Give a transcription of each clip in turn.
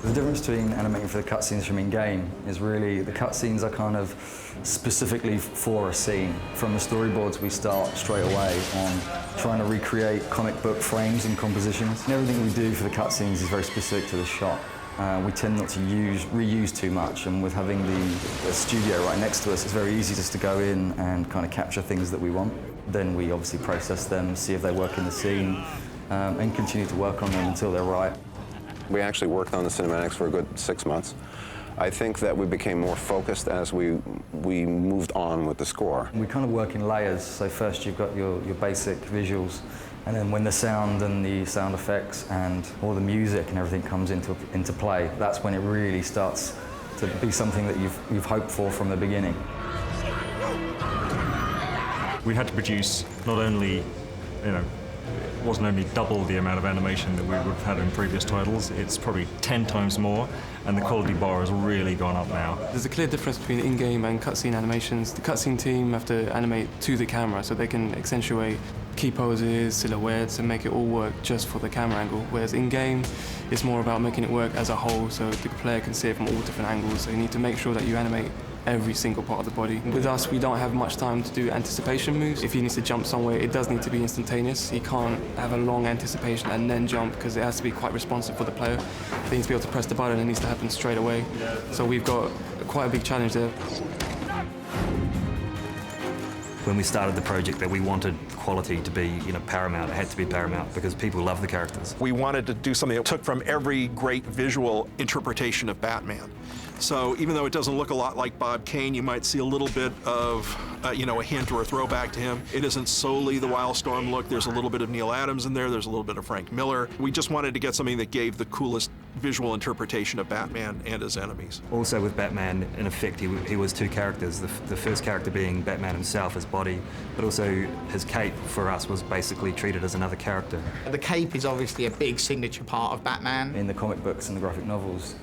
The difference between animating for the cutscenes from in-game is really the cutscenes are kind of specifically for a scene. From the storyboards, we start straight away on trying to recreate comic book frames and compositions. And everything we do for the cutscenes is very specific to the shot. We tend not to reuse too much, and with having the studio right next to us, it's very easy just to go in and kind of capture things that we want. Then we obviously process them, see if they work in the scene, and continue to work on them until they're right. We actually worked on the cinematics for a good 6 months. I think that we became more focused as we moved on with the score. We kind of work in layers, so first you've got your basic visuals, and then when the sound and the sound effects and all the music and everything comes into play, that's when it really starts to be something that you've hoped for from the beginning. We had to produce not only, it wasn't only double the amount of animation that we would have had in previous titles, it's probably 10 times more, and the quality bar has really gone up now. There's a clear difference between in-game and cutscene animations. The cutscene team have to animate to the camera so they can accentuate key poses, silhouettes, and make it all work just for the camera angle, whereas in-game, it's more about making it work as a whole so the player can see it from all different angles, so you need to make sure that you animate every single part of the body. With us, we don't have much time to do anticipation moves. If he needs to jump somewhere, it does need to be instantaneous. He can't have a long anticipation and then jump, because it has to be quite responsive for the player. They need to be able to press the button, it needs to happen straight away. So we've got quite a big challenge there. When we started the project, that we wanted quality to be, paramount. It had to be paramount because people love the characters. We wanted to do something that took from every great visual interpretation of Batman. So even though it doesn't look a lot like Bob Kane, you might see a little bit of, a hint or a throwback to him. It isn't solely the Wildstorm look. There's a little bit of Neil Adams in there. There's a little bit of Frank Miller. We just wanted to get something that gave the coolest visual interpretation of Batman and his enemies. Also with Batman, in effect, he was two characters. The first character being Batman himself, his body, but also his cape for us was basically treated as another character. The cape is obviously a big signature part of Batman. In the comic books and the graphic novels,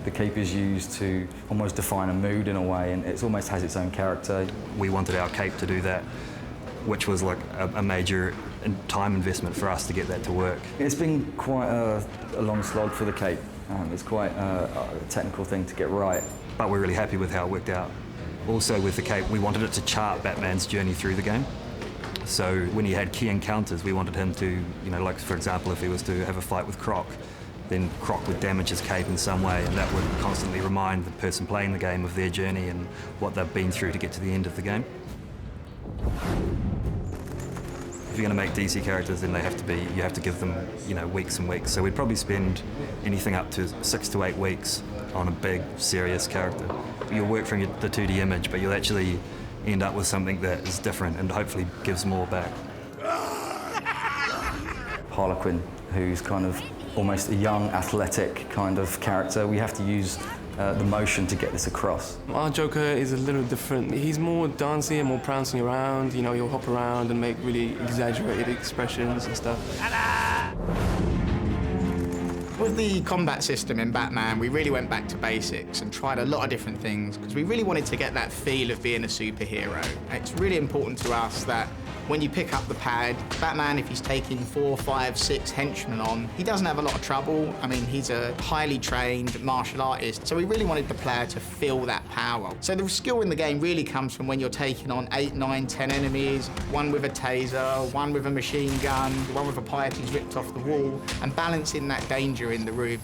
the cape is used to almost define a mood in a way, and it almost has its own character. We wanted our cape to do that, which was like a major time investment for us to get that to work. It's been quite a long slog for the cape. It's quite a technical thing to get right. But we're really happy with how it worked out. Also with the cape, we wanted it to chart Batman's journey through the game. So when he had key encounters, we wanted him to, like for example, if he was to have a fight with Croc, then Croc would damage his cape in some way, and that would constantly remind the person playing the game of their journey and what they've been through to get to the end of the game. If you're going to make DC characters, then you have to give them, weeks and weeks. So we'd probably spend anything up to 6 to 8 weeks on a big, serious character. You'll work from the 2D image, but you'll actually end up with something that is different and hopefully gives more back. Harlequin, who's kind of almost a young, athletic kind of character. We have to use the motion to get this across. Our Joker is a little different. He's more dancing and more prancing around. He'll hop around and make really exaggerated expressions and stuff. With the combat system in Batman, we really went back to basics and tried a lot of different things because we really wanted to get that feel of being a superhero. It's really important to us that when you pick up the pad, Batman, if he's taking 4, 5, 6 henchmen on, he doesn't have a lot of trouble. I mean, he's a highly trained martial artist, so we really wanted the player to feel that power. So the skill in the game really comes from when you're taking on 8, 9, 10 enemies, one with a taser, one with a machine gun, one with a pipe he's ripped off the wall, and balancing that danger in the room.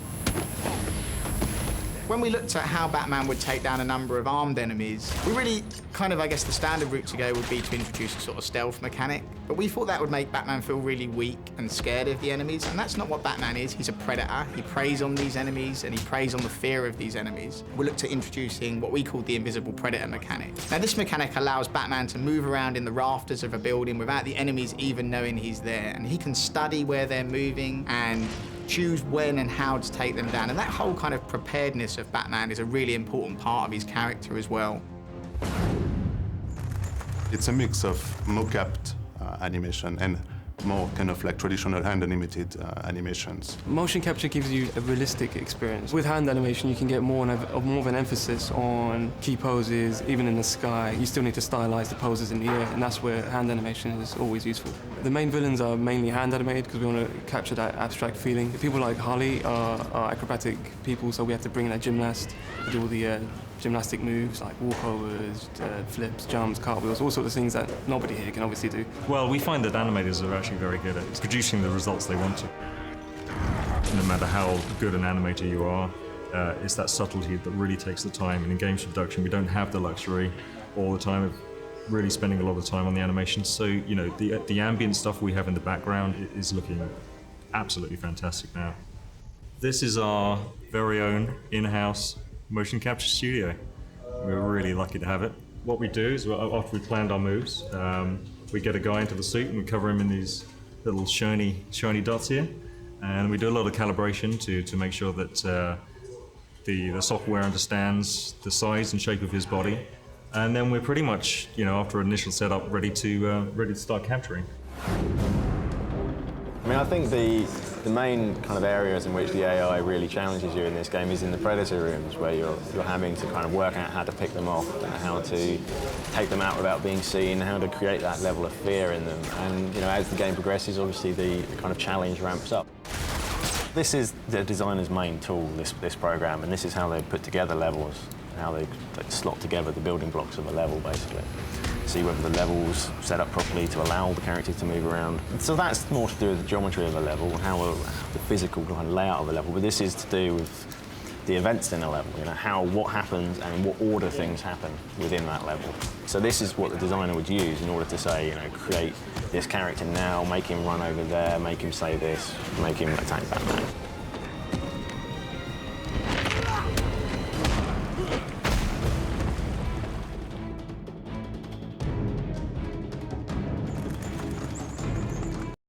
When we looked at how Batman would take down a number of armed enemies, we really the standard route to go would be to introduce a sort of stealth mechanic. But we thought that would make Batman feel really weak and scared of the enemies, and that's not what Batman is. He's a predator. He preys on these enemies, and he preys on the fear of these enemies. We looked at introducing what we called the invisible predator mechanic. Now, this mechanic allows Batman to move around in the rafters of a building without the enemies even knowing he's there, and he can study where they're moving and choose when and how to take them down. And that whole kind of preparedness of Batman is a really important part of his character as well. It's a mix of mocapped animation and more kind of like traditional hand-animated animations. Motion capture gives you a realistic experience. With hand animation, you can get more of an emphasis on key poses, even in the sky. You still need to stylize the poses in the air, and that's where hand animation is always useful. The main villains are mainly hand animated because we want to capture that abstract feeling. People like Harley are acrobatic people, so we have to bring in a gymnast to do all the gymnastic moves like walkovers, flips, jumps, cartwheels, all sorts of things that nobody here can obviously do. Well, we find that animators are actually very good at producing the results they want to. No matter how good an animator you are, it's that subtlety that really takes the time. And in games production, we don't have the luxury all the time of really spending a lot of time on the animation. So, you know, the ambient stuff we have in the background is looking absolutely fantastic now. This is our very own in-house motion capture studio. We're really lucky to have it. What we do is, after we've planned our moves, we get a guy into the suit and we cover him in these little shiny dots here. And we do a lot of calibration to make sure that the software understands the size and shape of his body. And then we're pretty much, you know, after initial setup, ready to start capturing. I mean, I think the main kind of areas in which the AI really challenges you in this game is in the predator rooms, where you're having to kind of work out how to pick them off, and how to take them out without being seen, how to create that level of fear in them. And, you know, as the game progresses, obviously the kind of challenge ramps up. This is the designer's main tool, this program, and this is how they put together levels, how they slot together the building blocks of a level, basically. See whether the level's set up properly to allow the characters to move around. So that's more to do with the geometry of a level, how the physical kind of layout of a level, but this is to do with the events in a level, you know, what happens and in what order things happen within that level. So this is what the designer would use in order to say, you know, create this character now, make him run over there, make him say this, make him attack Batman.